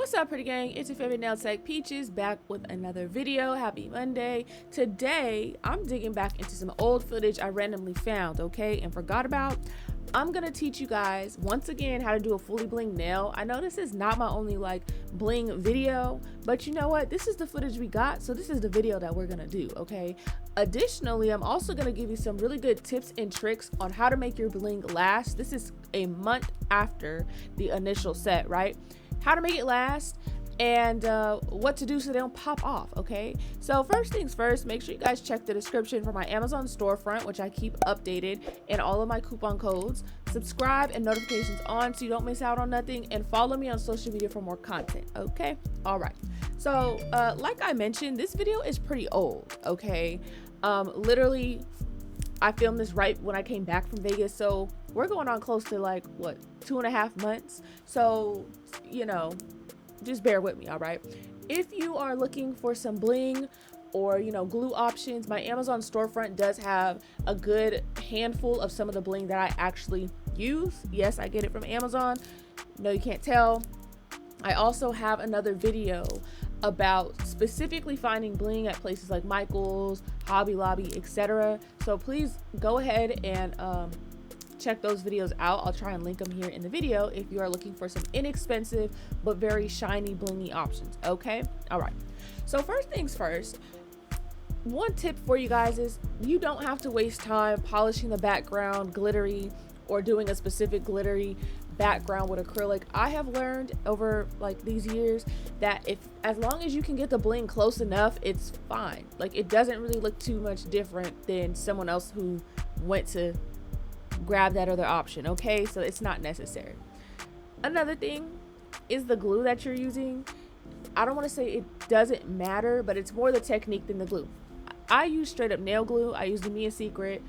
What's up, pretty gang? It's your favorite nail tech Peaches, back with another video. Happy Monday. Today I'm digging back into some old footage I randomly found, okay, and forgot about. I'm gonna teach you guys once again how to do a fully bling nail. I know this is not my only bling video, but you know what, this is the footage we got, so this is the video that we're gonna do, okay? Additionally, I'm also gonna give you some really good tips and tricks on how to make your bling last. This is a month after the initial set, right? How to make it last, and what to do so they don't pop off, okay? So first things first, make sure you guys check the description for my Amazon storefront, which I keep updated, and all of my coupon codes. Subscribe and notifications on so you don't miss out on nothing, and follow me on social media for more content, okay? All right, so like I mentioned, this video is pretty old, okay? Literally, I filmed this right when I came back from Vegas, so we're going on close to 2.5 months. So, you know, just bear with me, all right? If you are looking for some bling or, glue options, my Amazon storefront does have a good handful of some of the bling that I actually use. Yes, I get it from Amazon. No, you can't tell. I also have another video about specifically finding bling at places like Michael's, Hobby Lobby, etc. So please go ahead and check those videos out. I'll try and link them here in the video if you are looking for some inexpensive but very shiny blingy options, okay? All right, so first things first, one tip for you guys is you don't have to waste time polishing the background glittery or doing a specific glittery background with acrylic. I have learned over these years that as long as you can get the bling close enough, it's fine. It doesn't really look too much different than someone else who went to grab that other option, okay? So it's not necessary. Another thing is the glue that you're using. I don't want to say it doesn't matter, but it's more the technique than the glue. I use straight up nail glue. I use the Mia Secret.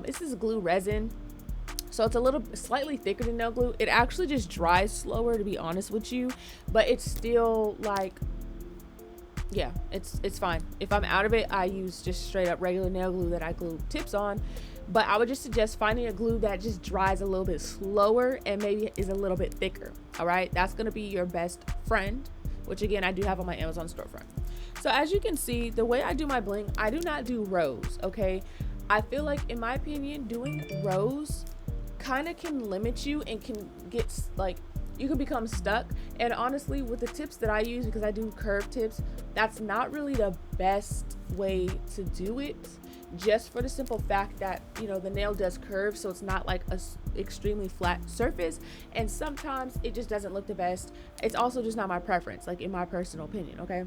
This is glue resin, so it's slightly thicker than nail glue. It actually just dries slower, to be honest with you, but it's still yeah, it's fine. If I'm out of it, I use just straight up regular nail glue that I glue tips on. But I would just suggest finding a glue that just dries a little bit slower and maybe is a little bit thicker. All right, that's gonna be your best friend, which again I do have on my Amazon storefront. So as you can see, the way I do my bling, I do not do rows, okay? I feel like, in my opinion, doing rows kind of can limit you and can get you can become stuck. And honestly, with the tips that I use, because I do curve tips, that's not really the best way to do it, just for the simple fact that the nail does curve, so it's not like a extremely flat surface, and sometimes it just doesn't look the best. It's also just not my preference, in my personal opinion, okay?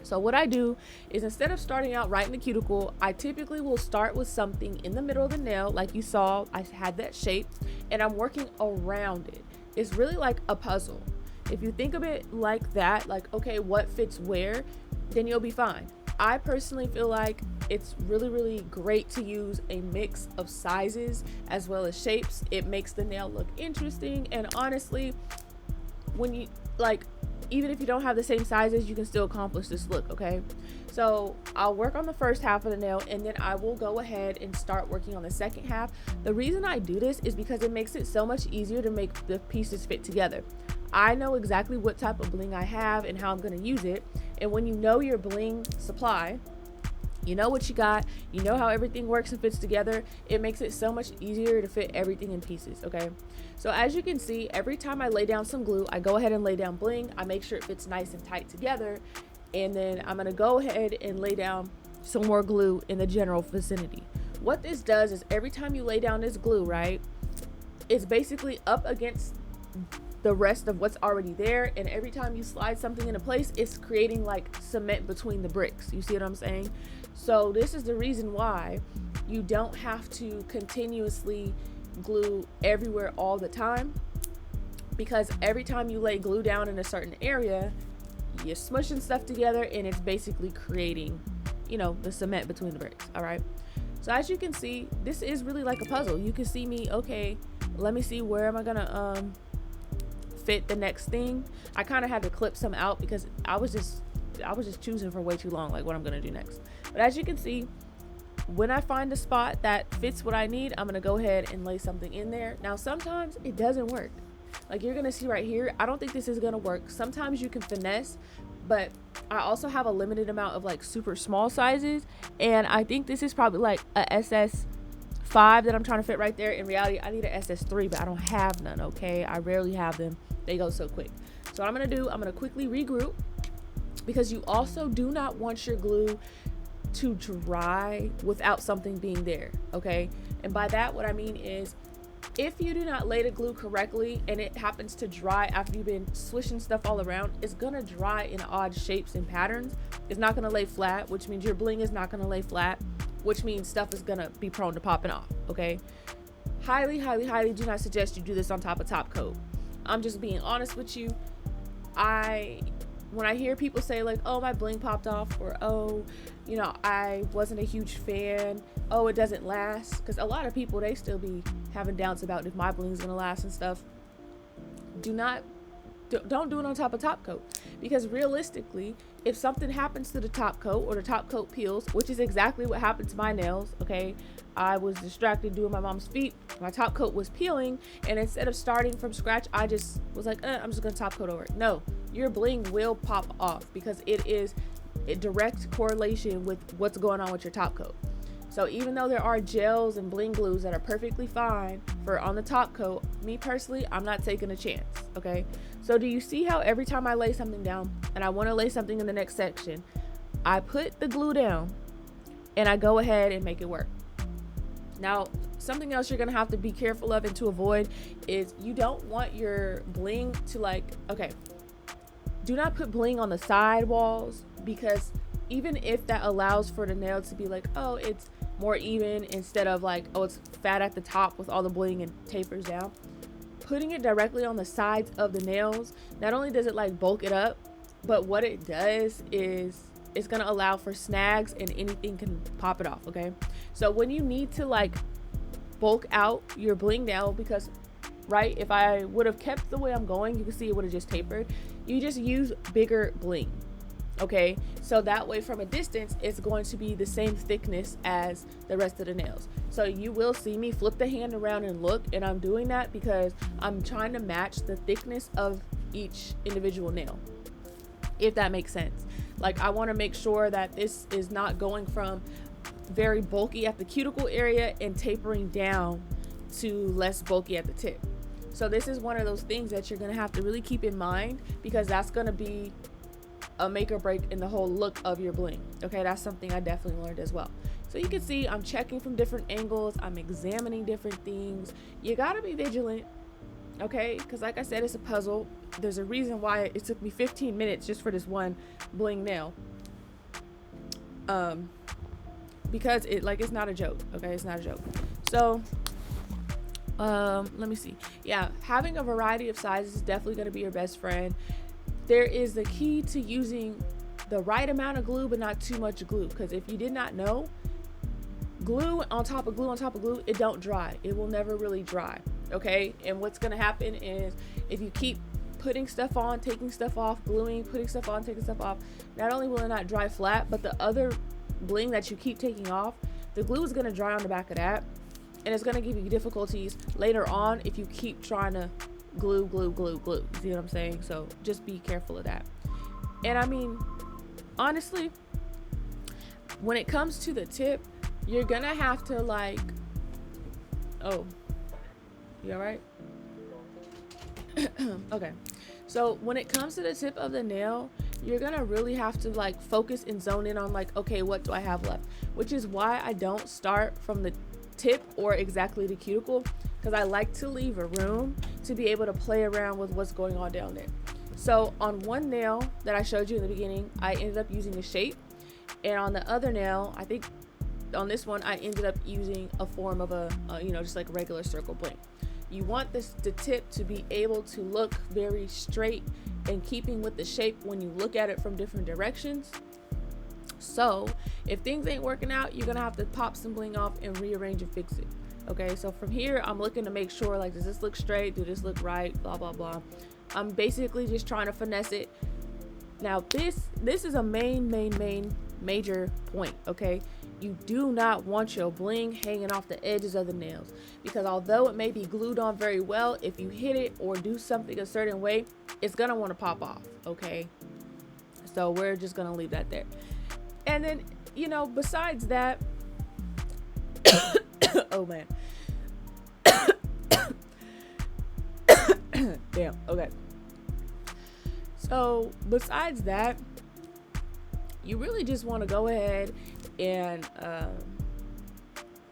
So what I do is, instead of starting out right in the cuticle, I typically will start with something in the middle of the nail. Like you saw, I had that shape, and I'm working around it. It's really like a puzzle. If you think of it like that, okay, what fits where, then you'll be fine. I personally feel like it's really, really great to use a mix of sizes as well as shapes. It makes the nail look interesting, and honestly, when you even if you don't have the same sizes, you can still accomplish this look, okay? So I'll work on the first half of the nail, and then I will go ahead and start working on the second half. The reason I do this is because it makes it so much easier to make the pieces fit together. I know exactly what type of bling I have and how I'm going to use it. And when you know your bling supply, you know what you got, you know how everything works and fits together, it makes it so much easier to fit everything in pieces, okay? So as you can see, every time I lay down some glue, I go ahead and lay down bling. I make sure it fits nice and tight together, and then I'm gonna go ahead and lay down some more glue in the general vicinity. What this does is, every time you lay down this glue, right, it's basically up against the rest of what's already there, and every time you slide something into place, it's creating cement between the bricks. You see what I'm saying? So this is the reason why you don't have to continuously glue everywhere all the time, because every time you lay glue down in a certain area, you're smushing stuff together, and it's basically creating the cement between the bricks. All right, so as you can see, this is really like a puzzle. You can see me, okay, let me see, where am I gonna fit the next thing. I kind of had to clip some out because I was just choosing for way too long, what I'm gonna do next. But as you can see, when I find a spot that fits what I need, I'm gonna go ahead and lay something in there. Now sometimes it doesn't work, Like you're gonna see right here, I don't think this is gonna work. Sometimes you can finesse, but I also have a limited amount of like super small sizes, and I think this is probably like a SS5 that I'm trying to fit right there. In reality, I need an SS3, but I don't have none, okay? I rarely have them. They go so quick. So what I'm gonna do, I'm gonna quickly regroup, because you also do not want your glue to dry without something being there, okay? And by that, what I mean is, if you do not lay the glue correctly and it happens to dry after you've been swishing stuff all around, it's gonna dry in odd shapes and patterns. It's not gonna lay flat, which means your bling is not gonna lay flat, which means stuff is gonna be prone to popping off, okay? Highly, highly, highly do not suggest you do this on top of top coat. I'm just being honest with you. When I hear people say like, oh, my bling popped off, or oh, you know, I wasn't a huge fan, oh, it doesn't last, because a lot of people, they still be having doubts about if my bling's gonna last and stuff. Don't do it on top of top coat, because realistically, if something happens to the top coat or the top coat peels, which is exactly what happened to my nails, okay? I was distracted doing my mom's feet, my top coat was peeling, and instead of starting from scratch, I just was like, I'm just gonna top coat over it. No, your bling will pop off, because it is a direct correlation with what's going on with your top coat. So even though there are gels and bling glues that are perfectly fine for on the top coat, me personally, I'm not taking a chance, okay? So do you see how every time I lay something down and I want to lay something in the next section, I put the glue down and I go ahead and make it work? Now, something else you're gonna have to be careful of and to avoid is you don't want your bling to like, okay, do not put bling on the side walls, because even if that allows for the nail to be like, oh, it's more even, instead of like, oh, it's fat at the top with all the bling and tapers down, putting it directly on the sides of the nails, not only does it like bulk it up, but what it does is it's gonna allow for snags and anything can pop it off, okay? So when you need to like bulk out your bling nail, because right, if I would have kept the way I'm going, you can see it would have just tapered. You just use bigger bling, okay? So that way from a distance, it's going to be the same thickness as the rest of the nails. So you will see me flip the hand around and look, and I'm doing that because I'm trying to match the thickness of each individual nail, if that makes sense. Like, I want to make sure that this is not going from very bulky at the cuticle area and tapering down to less bulky at the tip. So this is one of those things that you're going to have to really keep in mind, because that's going to be a make or break in the whole look of your bling, okay? That's something I definitely learned as well. So you can see I'm checking from different angles, I'm examining different things. You got to be vigilant, okay? Because like I said, it's a puzzle. There's a reason why it took me 15 minutes just for this one bling nail, because it's not a joke, okay? It's not a joke. So let me see. Yeah, having a variety of sizes is definitely going to be your best friend. There is the key to using the right amount of glue, but not too much glue, because if you did not know, glue on top of glue on top of glue, it don't dry. It will never really dry, okay? And what's going to happen is, if you keep putting stuff on, taking stuff off, gluing, putting stuff on, taking stuff off, not only will it not dry flat, but the other bling that you keep taking off, the glue is going to dry on the back of that, and it's going to give you difficulties later on if you keep trying to glue. You see what I'm saying? So just be careful of that. And I mean, honestly, when it comes to the tip, you're going to have to like, oh, you all right? Okay. So when it comes to the tip of the nail, you're gonna really have to like focus and zone in on like, okay, what do I have left? Which is why I don't start from the tip or exactly the cuticle, because I like to leave a room to be able to play around with what's going on down there. So on one nail that I showed you in the beginning, I ended up using a shape, and on the other nail, I think on this one, I ended up using a form of a just like a regular circle bling. You want the tip to be able to look very straight and keeping with the shape when you look at it from different directions. So if things ain't working out, you're gonna have to pop some bling off and rearrange and fix it. Okay, so from here, I'm looking to make sure, like, does this look straight? Do this look right? Blah, blah, blah. I'm basically just trying to finesse it. Now this is a main major point, okay? You do not want your bling hanging off the edges of the nails, because although it may be glued on very well, if you hit it or do something a certain way, it's gonna want to pop off, okay? So we're just gonna leave that there. And then, you know, besides that, oh man. Damn, okay. So besides that, you really just want to go ahead and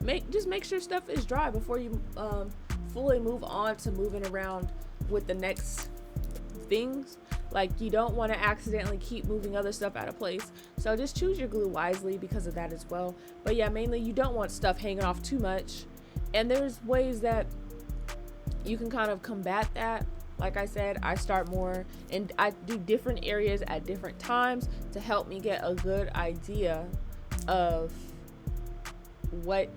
make sure stuff is dry before you fully move on to moving around with the next things. Like, you don't want to accidentally keep moving other stuff out of place, so just choose your glue wisely because of that as well. But yeah, mainly you don't want stuff hanging off too much, and there's ways that you can kind of combat that. Like I said, I start more and I do different areas at different times to help me get a good idea of what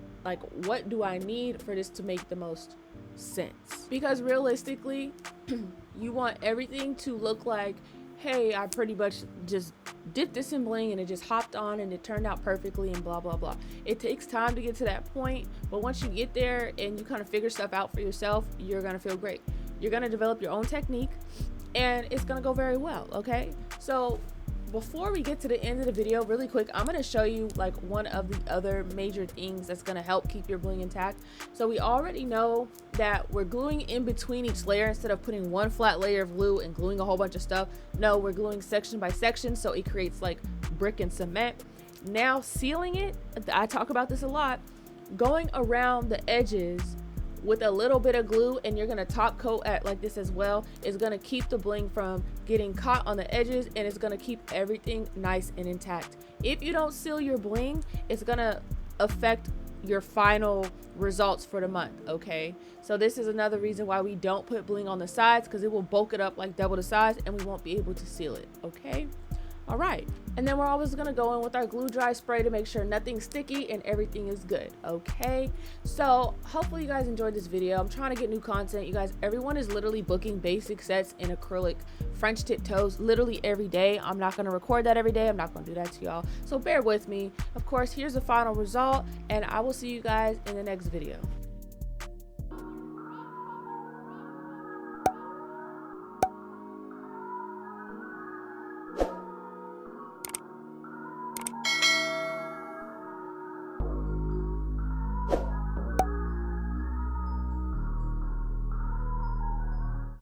do I need for this to make the most sense. Because realistically, you want everything to look like, hey, I pretty much just dipped this in bling and it just hopped on and it turned out perfectly and blah blah blah. It takes time to get to that point, but once you get there and you kind of figure stuff out for yourself, you're gonna feel great. You're gonna develop your own technique and it's gonna go very well, okay? So before we get to the end of the video, really quick, I'm going to show you like one of the other major things that's going to help keep your bling intact. So we already know that we're gluing in between each layer instead of putting one flat layer of glue and gluing a whole bunch of stuff. No, we're gluing section by section, so it creates like brick and cement. Now sealing it, I talk about this a lot, going around the edges with a little bit of glue, and you're gonna top coat at like this as well, is gonna keep the bling from getting caught on the edges, and it's gonna keep everything nice and intact. If you don't seal your bling, it's gonna affect your final results for the month, okay? So this is another reason why we don't put bling on the sides, because it will bulk it up like double the size and we won't be able to seal it, okay? All right, and then we're always gonna go in with our glue dry spray to make sure nothing's sticky and everything is good, okay? So hopefully you guys enjoyed this video. I'm trying to get new content, you guys. Everyone is literally booking basic sets in acrylic French tip toes literally every day. I'm not gonna record that every day. I'm not gonna do that to y'all, so bear with me. Of course, here's the final result, and I will see you guys in the next video.